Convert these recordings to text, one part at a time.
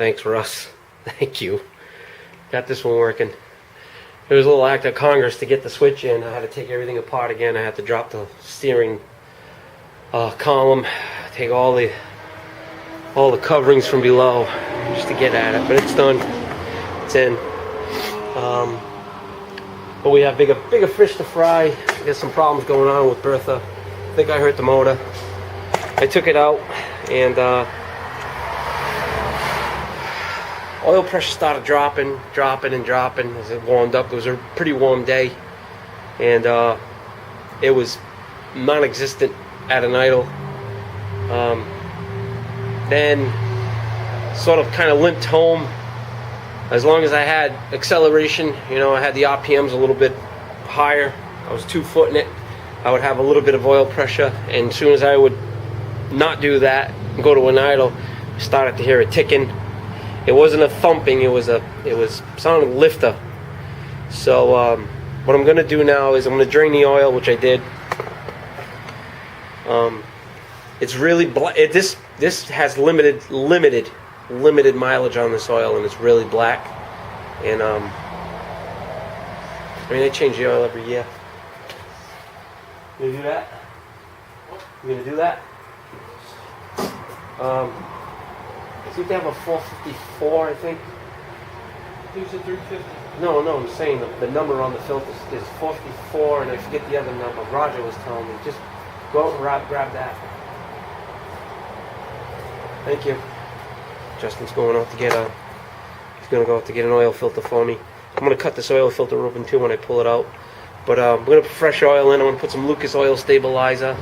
Thanks, Russ. Thank you. Got this one working. It was a little act of Congress to get the switch in. I had to take everything apart again. I had to drop the steering column, take all the coverings from below just to get at it. But it's done. It's in. But we have bigger fish to fry. There's some problems going on with Bertha. I think I hurt the motor. I took it out and oil pressure started dropping as it warmed up. It was a pretty warm day, and it was non-existent at an idle. Then sort of kind of limped home. As long as I had acceleration, I had the RPMs a little bit higher. I was 2-footing it. I would have a little bit of oil pressure, and as soon as I would not do that and go to an idle, I started to hear it ticking. It wasn't a thumping, it was sounding lifter. So what I'm gonna do now is I'm gonna drain the oil, which I did. It's really this has limited mileage on this oil, and it's really black. And I change the oil every year. You gonna do that? You gonna do that? I think they have a 454, I think. You said 350? No, I'm saying the number on the filter is 454, and I forget the other number. Roger was telling me. Just go out and grab that. Thank you. Justin's going out to get he's going to go out to get an oil filter for me. I'm going to cut this oil filter open too when I pull it out. But I'm going to put fresh oil in. I'm going to put some Lucas oil stabilizer.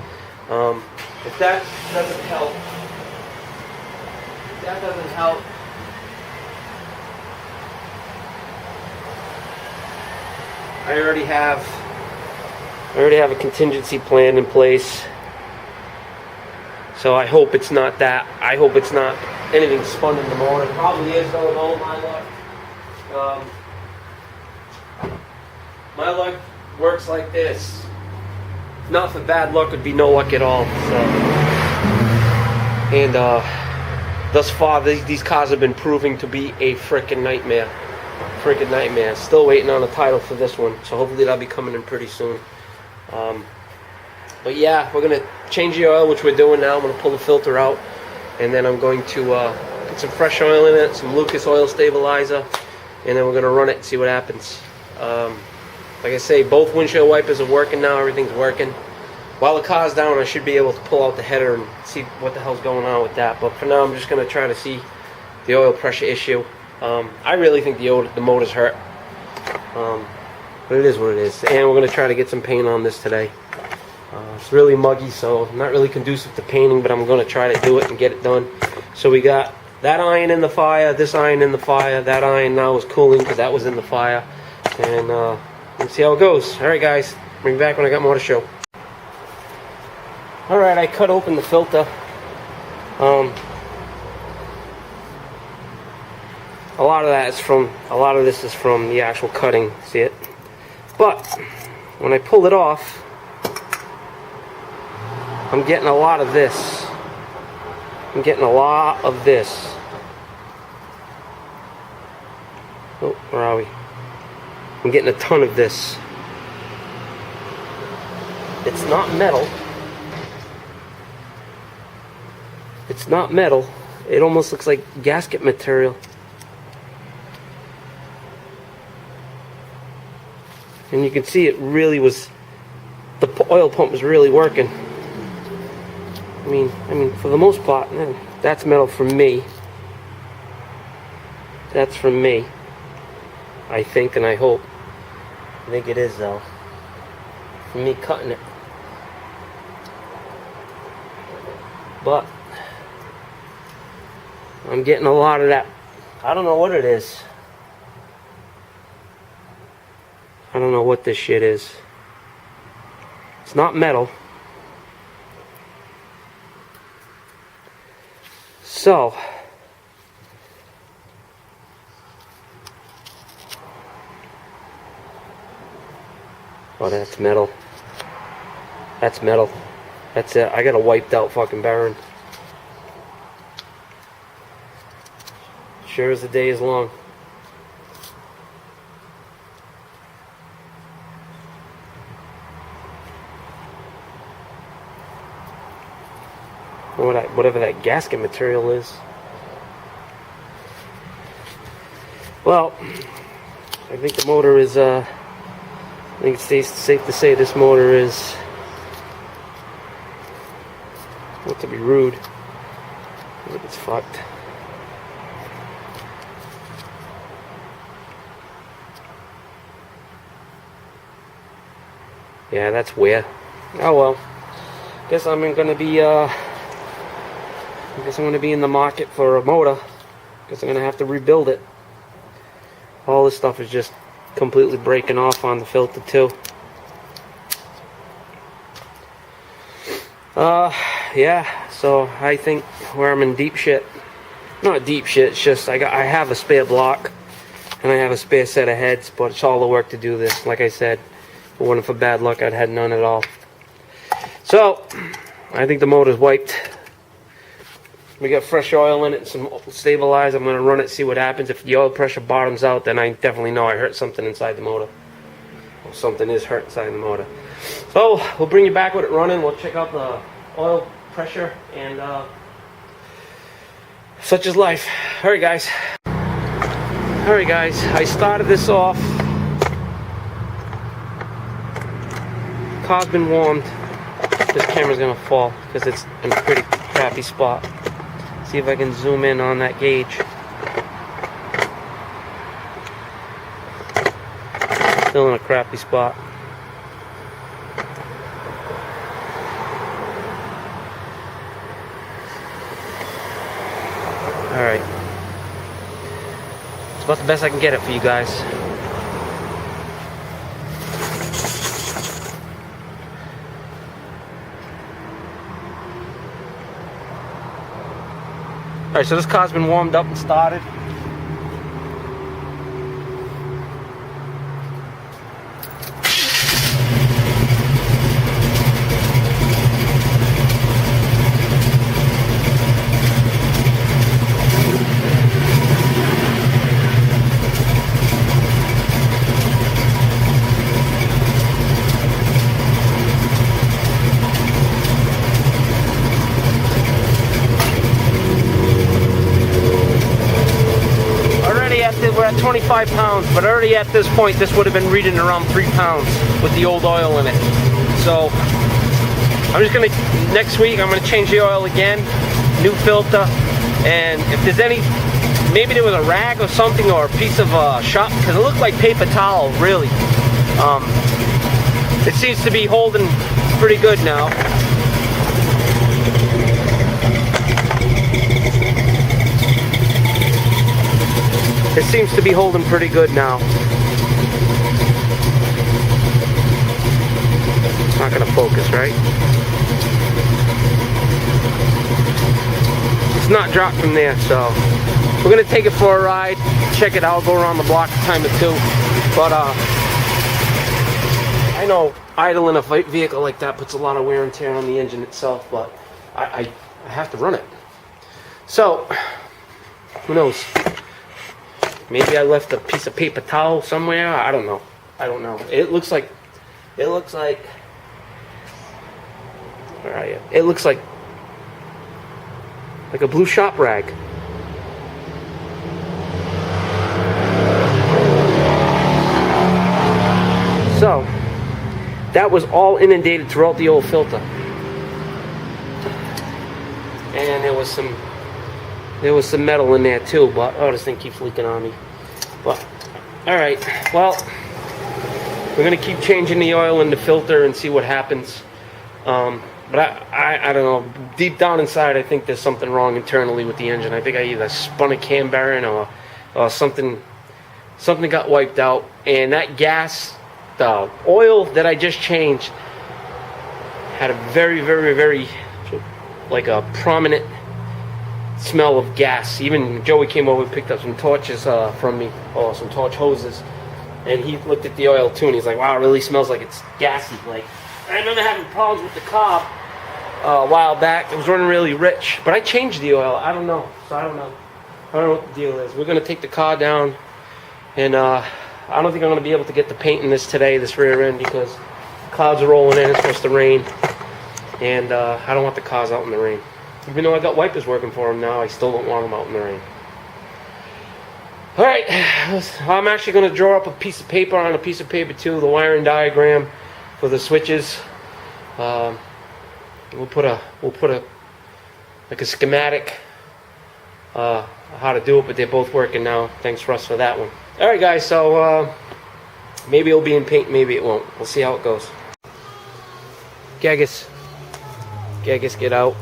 If that doesn't help, I already have a contingency plan in place. So I hope it's not that. I hope it's not anything spun in the motor. It probably is, though, with all my luck. My luck works like this. If not for bad luck, would be no luck at all. So, and thus far, these cars have been proving to be a freaking nightmare. Still waiting on a title for this one, so hopefully that'll be coming in pretty soon. But yeah, we're going to change the oil, which we're doing now. I'm going to pull the filter out, and then I'm going to put some fresh oil in it, some Lucas oil stabilizer, and then we're going to run it and see what happens. Like I say, both windshield wipers are working now. Everything's working. While the car's down, I should be able to pull out the header and see what the hell's going on with that. But for now, I'm just going to try to see the oil pressure issue. I really think the motor's hurt. But it is what it is. And we're going to try to get some paint on this today. It's really muggy, so not really conducive to painting, but I'm going to try to do it and get it done. So we got that iron in the fire, this iron in the fire. That iron now is cooling because that was in the fire. And let's see how it goes. Alright guys, bring me back when I got more to show. Alright, I cut open the filter. A lot of this is from the actual cutting, see it? But when I pull it off, I'm getting a lot of this. Oh, where are we? I'm getting a ton of this. It's not metal. It almost looks like gasket material. And you can see it really was, the oil pump was really working. I mean, for the most part, that's metal from me. That's from me. I think and I hope. I think it is though. From me cutting it. But I'm getting a lot of that. I don't know what it is. I don't know what this shit is. It's not metal. So, oh, that's metal. That's metal. That's it. I got a wiped out fucking Baron. Sure as the day is long. Whatever that gasket material is. Well, I think the motor is, I think it's safe to say this motor is, not to be rude, but it's fucked. Yeah, that's weird. Oh well. Guess I'm gonna be in the market for a motor. Guess I'm gonna have to rebuild it. All this stuff is just completely breaking off on the filter too. Yeah, so I think where I'm in deep shit. Not deep shit, it's just I have a spare block and I have a spare set of heads, but it's all the work to do this. Like I said, if it wasn't for bad luck, I'd had none at all. So, I think the motor's wiped. We got fresh oil in it, some stabilizer. I'm going to run it, see what happens. If the oil pressure bottoms out, then I definitely know I hurt something inside the motor. Or something is hurt inside the motor. So, we'll bring you back with it running. We'll check out the oil pressure, and such is life. Alright guys. I started this off. Car's been warmed. This camera's going to fall because it's in a pretty crappy spot. See if I can zoom in on that gauge. Still in a crappy spot. Alright. It's about the best I can get it for you guys. Alright, so this car's been warmed up and started. We're at 25 pounds, but already at this point, this would have been reading around 3 pounds with the old oil in it. So, I'm just gonna, next week, I'm gonna change the oil again, new filter, and if there's any, maybe there was a rag or something, or a piece of shop, because it looked like paper towel, really. It seems to be holding pretty good now. It seems to be holding pretty good now. It's not going to focus, right? It's not dropped from there, so we're going to take it for a ride, check it out, go around the block a time or two. But I know idling a vehicle like that puts a lot of wear and tear on the engine itself, but I have to run it. So, who knows? Maybe I left a piece of paper towel somewhere. I don't know. It looks like. Where are you? It looks like a blue shop rag. So that was all inundated throughout the old filter, and there was some metal in there too, but oh, this thing keeps leaking on me. But alright, well, we're gonna keep changing the oil in the filter and see what happens. But I don't know, deep down inside I think there's something wrong internally with the engine. I think I either spun a cam bearing or something got wiped out, and that gas, the oil that I just changed had a very, very, very, like a prominent smell of gas. Even Joey came over and picked up some torches from me, or some torch hoses, and he looked at the oil too and he's like, wow, it really smells like it's gassy. Like, I remember having problems with the car a while back. It was running really rich, but I changed the oil. I don't know. I don't know what the deal is. We're gonna take the car down, and I don't think I'm gonna be able to get the paint in this today, this rear end, because clouds are rolling in. It's supposed to rain, and I don't want the cars out in the rain. Even though I got wipers working for them now, I still don't want them out in the rain. All right, I'm actually gonna draw up a piece of paper on a piece of paper too, the wiring diagram for the switches. We'll put a like a schematic. How to do it, but they're both working now. Thanks Russ for that one. Alright guys, so maybe it'll be in paint, maybe it won't. We'll see how it goes. Geggus, get out.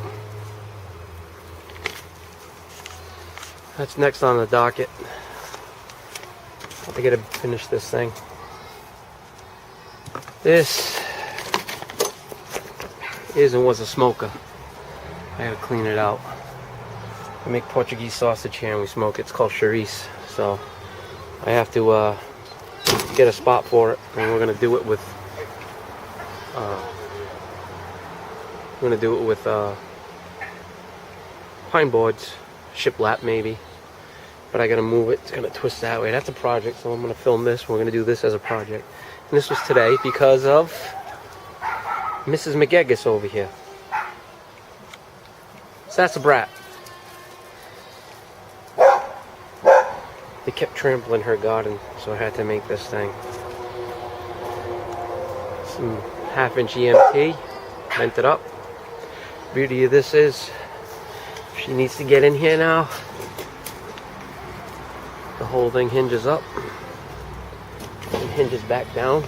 That's next on the docket. I gotta finish this thing. This is and was a smoker. I gotta clean it out. We make Portuguese sausage here and we smoke it. It's called chorizo. So I have to get a spot for it, and we're gonna do it with pine boards, shiplap maybe. But I gotta move it. It's gonna twist that way. That's a project, so I'm gonna film this. We're gonna do this as a project. And this was today because of Mrs. McGeggus over here. So that's a brat. They kept trampling her garden, so I had to make this thing. Some 1/2-inch EMT, bent it up. Beauty of this is, she needs to get in here now. The whole thing hinges up and hinges back down.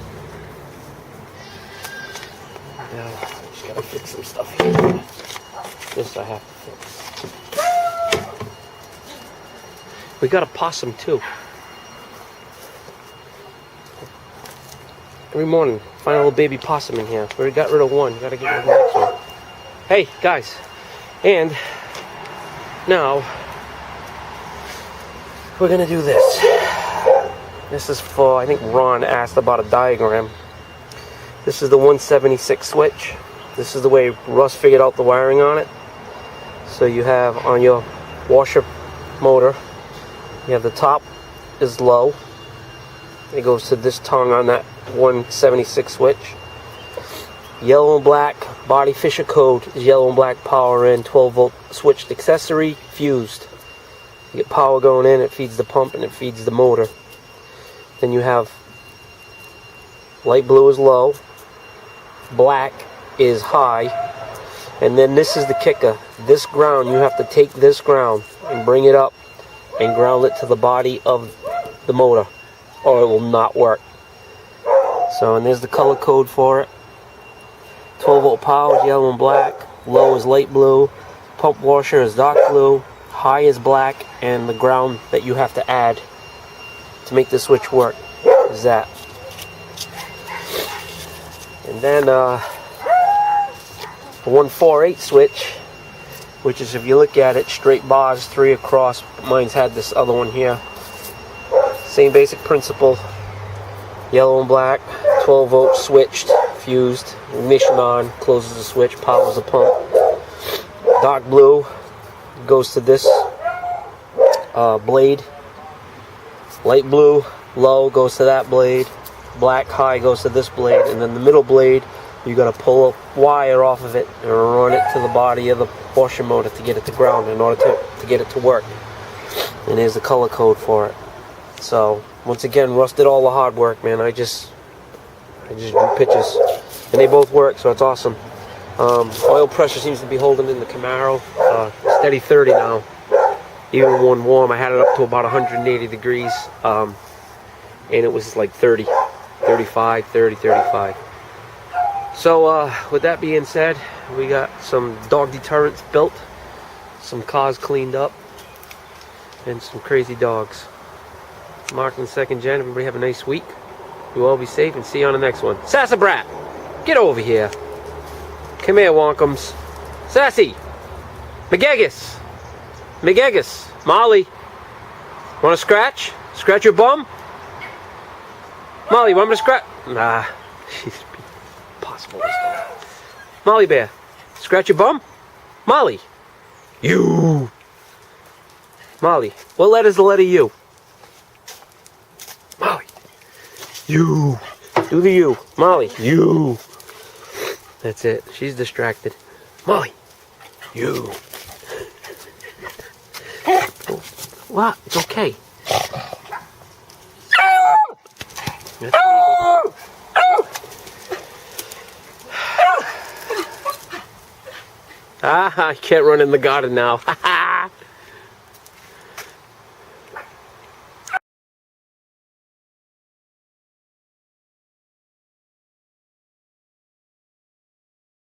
Now, just gotta fix some stuff here. This I have to fix. We got a possum too. Every morning, find a little baby possum in here. We already got rid of one. Gotta get rid of the next one. Hey guys, and now we're gonna do this. This is for, I think Ron asked about a diagram. This is the 176 switch. This is the way Russ figured out the wiring on it. So you have on your washer motor, you have the top is low. It goes to this tongue on that 176 switch. Yellow and black body Fisher code is yellow and black power in, 12-volt switched accessory fused. You get power going in, it feeds the pump and it feeds the motor. Then you have light blue is low, black is high, and then this is the kicker. This ground, you have to take this ground and bring it up and ground it to the body of the motor, or it will not work. So, and there's the color code for it. 12-volt power is yellow and black, low is light blue, pump washer is dark blue, high is black, and the ground that you have to add to make the switch work is that. And then the 148 switch, which is, if you look at it, straight bars, 3 across. Mine's had this other one here. Same basic principle. Yellow and black, 12-volt switched, fused, ignition on, closes the switch, powers the pump. Dark blue goes to this blade. Light blue, low, goes to that blade. Black, high, goes to this blade. And then the middle blade, you got to pull a wire off of it and run it to the body of the washer motor to get it to ground in order to get it to work. And here's the color code for it. So once again, Russ did all the hard work, man. I just drew pictures, and they both work, so it's awesome. Oil pressure seems to be holding in the Camaro. Steady 30 now. Even when warm, I had it up to about 180 degrees, and it was like 30, 35, 30, 35. So with that being said, we got some dog deterrents built, some cars cleaned up, and some crazy dogs. Mark and 2nd Gen, everybody have a nice week. You all be safe, and see you on the next one. Sassabrat, get over here. Come here, Wonkums. Sassy, McGeggus, Molly, want to scratch? Scratch your bum? Molly, want me to scratch? Nah, she's impossible this time. Molly Bear, scratch your bum? Molly, you. Molly, what letter's the letter U? Molly. U. Do the U. Molly. U. That's it. She's distracted. Molly. U. What? It's okay. That's legal. Ah, I can't run in the garden now.